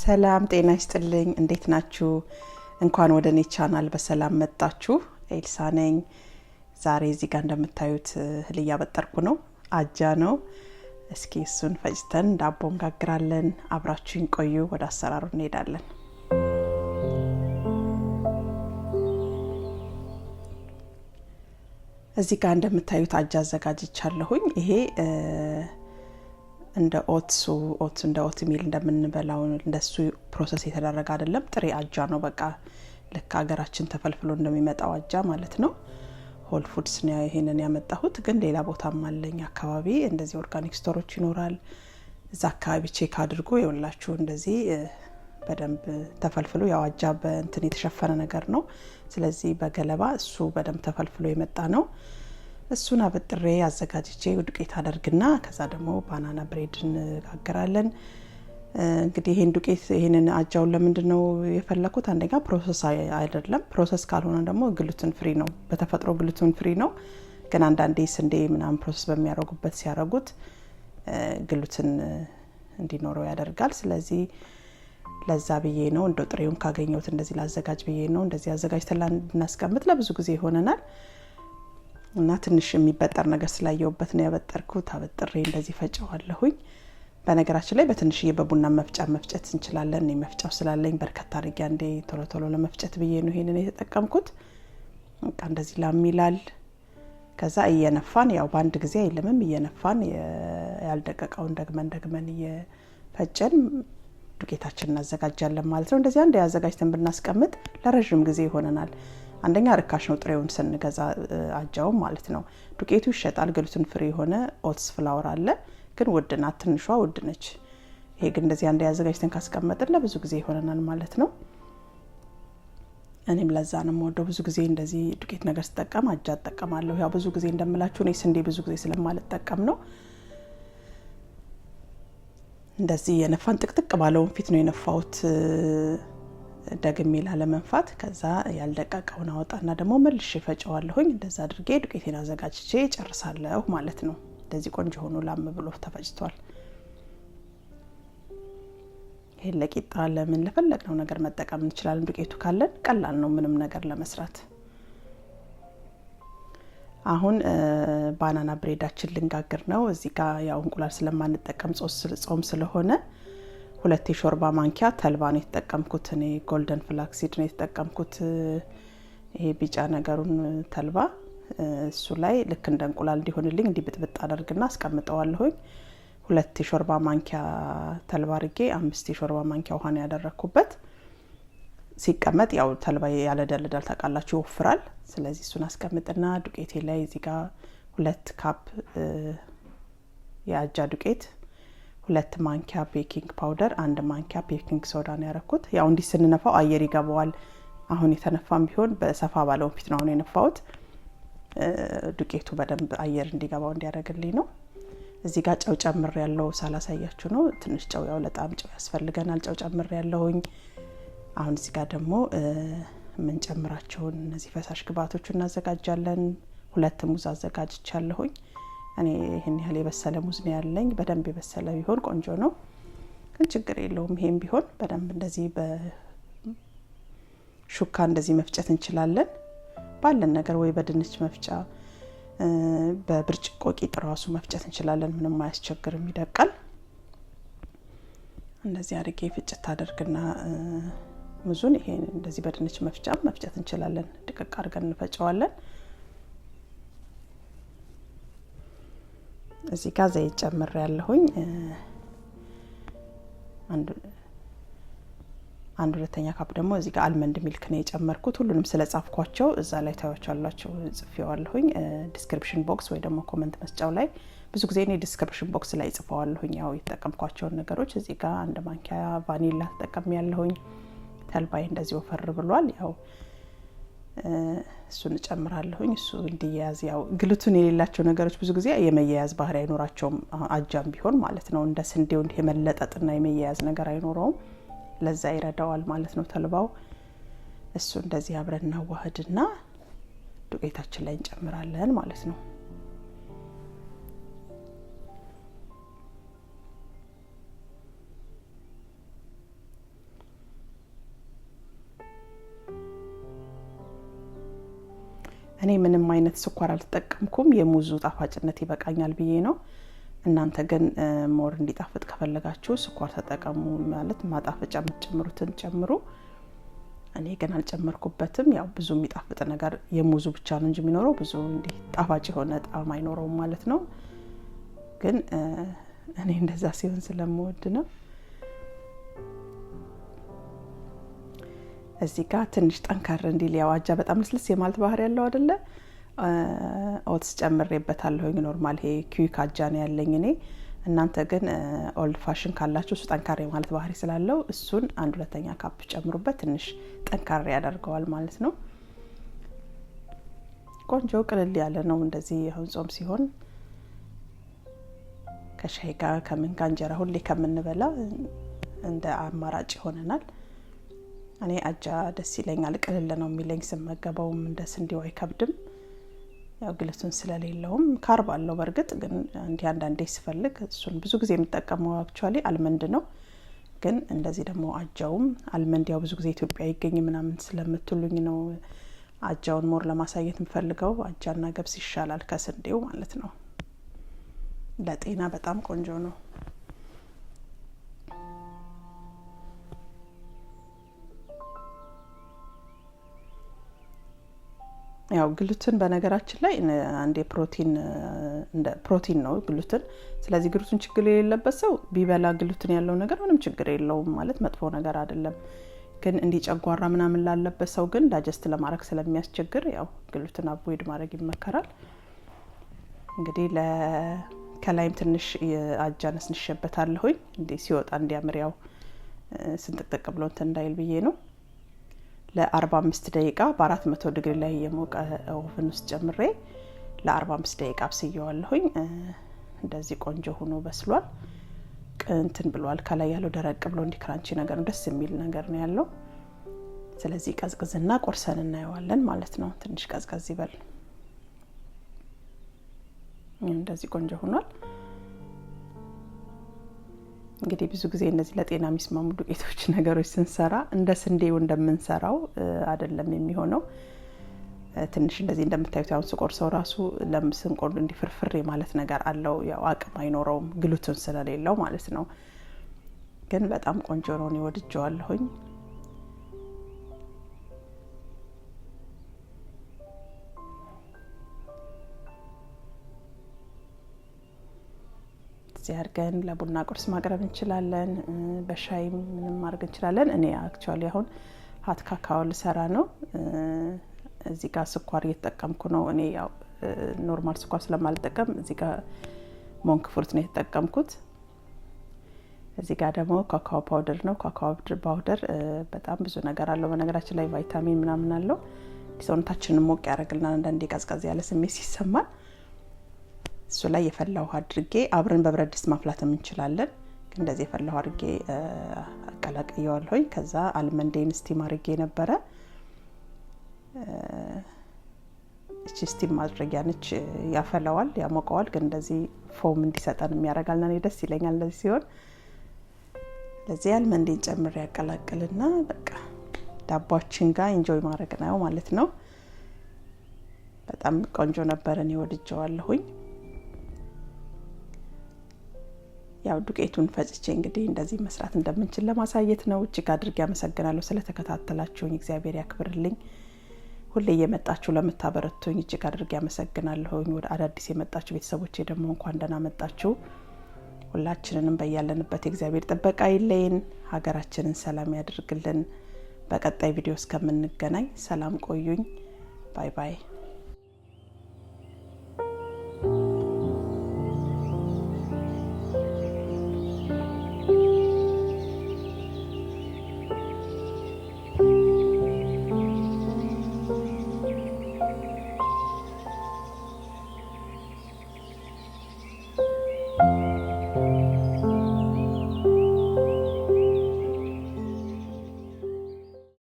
ሰላም ጤና ይስጥልኝ እንዴት ናችሁ እንኳን ወደኔ ቻናል በሰላም መጣችሁ ኤልሳ ነኝ ዛሬ እዚህ ጋር እንደምታዩት እህል እያበጠርኩ ነው አጃ ነው እስኪ እሱን ፈጭተን ዳቦው እንጋግራለን አብራችሁን ቆዩ ወደ አሰራሩ እንሄዳለን እዚህ ጋር እንደምታዩት አጃ አዘጋጅቻለሁኝ ይሄ እንደ ኦት እንደ ኦት ሚል እንደምንበላው እንደሱ ፕሮሰስ የተደረገ አይደለም ጥሬ አጃ ነው በቃ ለካ ሀገራችን ተፈልፍሎ እንደሚመጣው አጃ ማለት ነው ሆል ፉድስ ነው ይሄንን ያመጣሁት ግን ሌላ ቦታም አለኝ አካባቢ እንደዚህ ኦርጋኒክ ስቶሮች ይኖራል እዛ አካባቢ ቼክ አድርጎ ይወላችሁ እንደዚህ በደንብ ተፈልፍሎ ያው አጃ በእንትን የተሸፈነ ነገር ነው ስለዚህ በገለባ እሱ በደንብ ተፈልፍሎ የመጣ ነው እሱን አበጥሬ አዘጋጅቼ ዱቄት አደርግና ከዛ ደግሞ ባናና ብሬድ እንጋግራለን እንግዲህ ይሄን ዱቄት ይሄንን አጃውን ለምንድነው የፈለኩት አንደኛ ፕሮሰስ አይደለም ፕሮሰስ ካልሆነ ደግሞ ግሉተን ፍሪ ነው በተፈጥሮ ግሉተን ፍሪ ነው ግን አንዳንዴ ስንዴ ምናምን ፕሮሰስ በሚያደርጉበት ሲያረጉት ግሉተን እንዲኖረው ያደርጋል ስለዚህ ለዛ ብዬ ነው እንደ ጥሬውን ካገኘሁት እንደዚህ ላዘጋጅ ብዬ ነው እንደዚህ አዘጋጅተን እናስቀምጥ ለብዙ ጊዜ ይሆነናል እና ትንሽ የሚበጠር ነገር ስላየውበት ነው ያበጠርኩት አበጥሬ እንደዚህ ፈጨዋለሁኝ በነገራችን ላይ በትንሽዬ በቡና መፍጨት እንችላለን እኔ መፍጫው ስላለኝ በርከት አድርጌ አንዴ ቶሎ ለመፍጨት ብዬ ነው ይሄንን የተጠቀምኩት በቃ እንደዚህ ላሚላል ከዛ እየነፋን ያው ባንድ ጊዜ አይለምም እየነፋን ያልደቀቀውን ደግመን እየፈጨን ዱቄታችንን እናዘጋጃለን ማለት ነው እንደዚህ አንዴ ያዘጋጅተን ብናስቀምጥ ለረጅም ጊዜ ይሆነናል አንደኛ ርካሽ ነው ጥሬውን ስንገዛ አጃው ማለት ነው ዱቄቱ ይሸጣል ግሉተን ፍሪ ሆነ ኦትስ ፍላወር አለ ግን ውድና ትንሿ ውድ ነች ይሄ ግን እንደዚህ አንዴ ያዘጋጅተን ካስቀመጥን ለብዙ ጊዜ ይሆነናል ማለት ነው እኔም ለዛ ነው ወደው ብዙ ጊዜ እንደዚህ ዱቄት ነገር ተጠቀም አጃ ተጠቀማለሁ ያው ብዙ ጊዜ እንደምላችሁ ነው ስንዴ ብዙ ጊዜ ስለማልጠቀም ነው እንደዚህ የነፋን ጥቅጥቅ ባለው ፊት ነው የነፋውት ደግሜ ላለመንፋት ከዛ ያልደቀቀውን አወጣና ደግሞ መልሼ ፈጨዋለሁኝ እንደዛ አድርጌ ዱቄቴን አዘጋጅቼ ጨርሳለሁ ማለት ነው እንደዚህ ቆንጆ ሆኖ ላም ብሎ ተፈጭቷል ይሄ ለቂጣ ለምን ለፈለግነው ነገር መጠቀም እንችላለን ዱቄቱ ካለን ቀላል ነው ምንም ነገር ለመስራት አሁን ባናና ብሬዳችን ልንጋግር ነው እዚህ ጋር ያው እንቁላል ስለማንጠቀም ጾም ስለሆነ 2 የሾርባ ማንኪያ ተልባ ነው የተጠቀምኩት እኔ ጎልደን ፍላክሲድ ነው የተጠቀምኩት ይሄ ቢጫ ነገሩን ተልባ እሱ ላይ ልክ እንደ እንቁላል እንዲሆንልኝ እንዲብጥብጥ አደርግና አስቀምጠዋለሁኝ 2 የሾርባ ማንኪያ ተልባ አድርጌ 5 የሾርባ ማንኪያ ውሃ ነው ያደረኩበት ሲቀመጥ ያው ተልባ ያለደልዳል ታቃላችሁ ይወፍራል ስለዚህ እሱን አስቀምጥና ዱቄቴ ላይ እዚህ ጋር 2 ካፕ የአጃ ዱቄት 2 ማንኪያ ቤኪንግ ፓውደር 1 ማንኪያ ቤኪንግ ሶዳ ነው ያረኩት ያው እንዲ ስንነፋው አየር ይገባዋል አሁን የተነፋም ቢሆን በሰፋ ባለው ፊት ነው የነፋውት ዱቄቱ በደንብ አየር እንዲገባው እንዲያደርግልኝ ነው እዚህ ጋር ጨው ጨምር ያለው ሳላሳያችሁ ነው ትንሽ ጨው ያው ለጣም ጨው ያስፈልገናል ጨው ጨምር ያለውኝ አሁን እዚህ ጋር ደግሞ ምን ጨምራቸው እነዚህ ፈሳሽ ግብአቶችን እናዘጋጃለን 2 ሙዝ አዘጋጅቻለሁኝ እኔ ይሄን ያህል የበሰለ ሙዝ ነው ያለኝ በደንብ የበሰለ ቢሆን ቆንጆ ነው ግን ችግር የለውም ይሄን ቢሆን በደንብ እንደዚህ በሹካ እንደዚህ መፍጨት እንችላለን ባለን ነገር ወይ በድንች መፍጫ በብርጭቆ ቂጥ ራሱ መፍጨት እንችላለን ምንም አያስቸግርም ይደቃል እንደዚህ አድርጌ ፍጭት አደርግና ሙዙን ይሄን እንደዚህ በድንች መፍጫ መፍጨት እንችላለን ድቅቅ አድርገን እንፈጨዋለን እዚህ ጋር ዘይት ጨምር ያለሁኝ አንድ ሁለተኛ ካፕ ደግሞ እዚህ ጋር አልመንድ ሚልክ ነው የጨመርኩት ሁሉንም ስለጻፍኳቸው እዛ ላይ ታያቻላችሁ ጽፌዋለሁኝ ዲስክሪፕሽን ቦክስ ወይ ደግሞ ኮሜንት መስጫው ላይ ብዙ ጊዜ እኔ ዲስክሪፕሽን ቦክስ ላይ ጽፈዋለሁኝ ያው የተጠቀምኳቸው ነገሮች እዚህ ጋር 1 ማንኪያ ቫኒላ ተጠቅሜያለሁኝ ተልባይ እንደዚህ ወፈር ብሏል ያው እሱን ጨምራለሁኝ እሱ እንዲያያዝ ያው ግሉተን የሌላቸው ነገሮች ብዙ ጊዜ የመያያዝ ባህሪ አይኖራቸውም አጃም ቢሆን ማለት ነው እንደ ስንዴው እንደ የመለጠጥና የመያያዝ ነገር አይኖረውም ለዛ ይረዳዋል ማለት ነው ተልባው እሱ እንደዚህ አብረና ዋህድና ዱቄታችን ላይ እንጨምራለን ማለት ነው እኔ ምንም አይነት ስኳር አልተጠቀምኩም የሙዙ ጣፋጭነት ይበቃኛል ብዬ ነው እናንተ ግን ሞር እንዲጣፍጥ ከፈለጋችሁ ስኳር ተጠቀሙ ማለት ማጣፈጫ የምትጨምሩትን ጨምሩ እኔ ግን አልጨመርኩበትም ያው ብዙ የሚጣፍጥ ነገር የሙዙ ብቻ ነው እንጂ የሚኖረው ብዙ እንዴ ጣፋጭ ሆነ ጣዕም አይኖረውም ማለት ነው ግን እኔ እንደዛ ሲሆን ስለምወድ ነው እዚህ ጋር ትንሽ ጠንካራ እንዲል ያው አጃ በጣም ልስልስ የማለት ባህሪ ያለው አይደለ ኦትስ ጨምሬበታለሁ ኖርማል ይሄ ኩዊክ አጃ ነው ያለኝ እኔ እናንተ ግን ኦልድ ፋሽን ካላችሁ እሱ ጠንካራ የማለት ባህሪ ስላለው እሱን 1/2 ካፕ ጨምሩበት ትንሽ ጠንካራ ያደርገዋል ማለት ነው ቆንጆ ቅልል ያለ ነው እንደዚህ አሁን ጾም ሲሆን ከሻይ ጋር ከምን ጋር እንጀራ ሁሌ ከምንበላ እንደ አማራጭ ይሆነናል እኔ አጃ ደስ ይለኛል ቅልል ነው የሚለኝ ስመገበውም እንደ ስንዴው አይከብድም ያው ግሉተን ስለሌለውም ካርብ አለው በርግጥ ግን አንዳንዴ ሲፈልግ እሱን ብዙ ጊዜ የምጠቀመው አክቹአሊ አልመንድ ነው ግን እንደዚህ ደግሞ አጃውም አልመንድ ያው ብዙ ጊዜ ኢትዮጵያ ይገኝ ምናምን ስለምትሉኝ ነው አጃውን ሞር ለማሳየት የምፈልገው አጃና ገብስ ይሻላል ከስንዴው ማለት ነው ለጤና በጣም ቆንጆ ነው ያው ግሉተን በነገራችን ላይ አንዴ ፕሮቲን ነው ግሉተን ስለዚህ ግሉተን ችግር የሌለበት ሰው ቢበላ ግሉተን ያለው ነገር ምንም ችግር የለውም ማለት መጥፎ ነገር አይደለም ግን እንዲጨጓራ ምናምን ላለበት ሰው ግን ዳይጀስት ለማድረግ ስለሚያስቸግር ያው ግሉተን አቮይድ ማድረግ ይመከራል እንግዲህ ለከላይም ትንሽ አጃነስ ንሸበታለሁኝ እንዴ ሲወጣ እንዲያምር ያው ስንጥቅጥቅ ብሎ እንዳይል ብዬ ነው ለ45 ደቂቃ በ400 ዲግሪ ላይ የሞቀ ኦቨን ውስጥ ጨምሬ ለ45 ደቂቃ አብስየዋለሁኝ እንደዚህ ቆንጆ ሆኖ በስሏል ቅንትን ብሏል ከላይ ያለው ደረቅ ብሎ እንዲ ክራንቺ ነገር ነው ደስ የሚል ነገር ነው ያለው ስለዚህ ቀዝቅዝና ቆርሰን እናየዋለን ማለት ነው ትንሽ ቀዝቀዝ ይበል እንደዚህ ቆንጆ ሆኗል እንግዲህ ብዙ ጊዜ እነዚህ ለጤና የሚስማሙ ዱቄቶች ነገሮች ስንሰራ እንደ ስንዴው እንደምንሰራው አይደለም የሚሆነው ትንሽ እንደዚህ እንደምታዩት ያው ስቆርሰው ራሱ ለምስንቆር እንዲፍርፍር ማለት ነገር አለው ያው አቅም አይኖረውም ግሉተን ስለሌለው ማለት ነው ግን በጣም ቆንጆ ነው ነው ወድጄዋለሁኝ ሲያርገን ለቡና ቁርስ ማቅረብ እንችላለን በሻይ ምንም ማድረግ እንችላለን እኔ አክቹአሊ አሁን ሀት ካካው ልሰራ ነው እዚህ ጋር ስኳር እየተጠቀምኩ ነው እኔ ያው ኖርማል ስኳር ስለማልጠቀም እዚህ ጋር ሞንክ ፍሩት ነው የተጠቀምኩት እዚህ ጋር ደግሞ ካካው ፓውደር ነው ካካው ፓውደር በጣም ብዙ ነገር አለው በነገራችን ላይ ቫይታሚን ምናምን አለው ሰውነታችንን ሞቅ ያደርግልናል አንዳንዴ ቀዝቀዝ ያለ ስሜት ሲሰማን እሱ ላይ የፈላው አድርጌ አብረን በብረት ድስት ማፍላትም እንችላለን ግን እንደዚህ የፈላው አድርጌ አቀላቅየዋለሁኝ ከዛ አልመንዴን ስቲም አድርጌ ነበር እቺ ስቲም ማድረጊያ ነች ያፈላዋል ያሞቀዋል ግን እንደዚህ ፎም እንዲሰጠን የሚያረጋልና እኔ ደስ ይለኛል እንደዚህ ሲሆን ለዚህ አልመንዴን ጨምሬ ያቀላቅልና በቃ ዳቦአችን ጋር ኢንጆይ ማድረግ ነው ማለት ነው በጣም ቆንጆ ነበር እኔ ወድጄዋለሁኝ ያው ዱቄቱን ፈጭቼ እንግዲህ እንደዚህ መስራት እንደምንችል ለማሳየት ነው እጅግ አድርጌ አመሰግናለሁ ስለተከታተላችሁኝ እግዚአብሔር ያክብርልኝ ሁሌ የመጣችሁ ለምታበረቱኝ እጅግ አድርጌ አመሰግናለሁ ወደ አዳዲስ የመጣችሁ ቤተሰቦቼ ደግሞ እንኳን ደህና መጣችሁ ሁላችንንም በእያለንበት እግዚአብሔር ጥበቃ ይለየን ሀገራችንን ሰላም ያድርግልን በቀጣይ ቪዲዮ እስከምንገናኝ ሰላም ቆዩኝ ባይ ባይ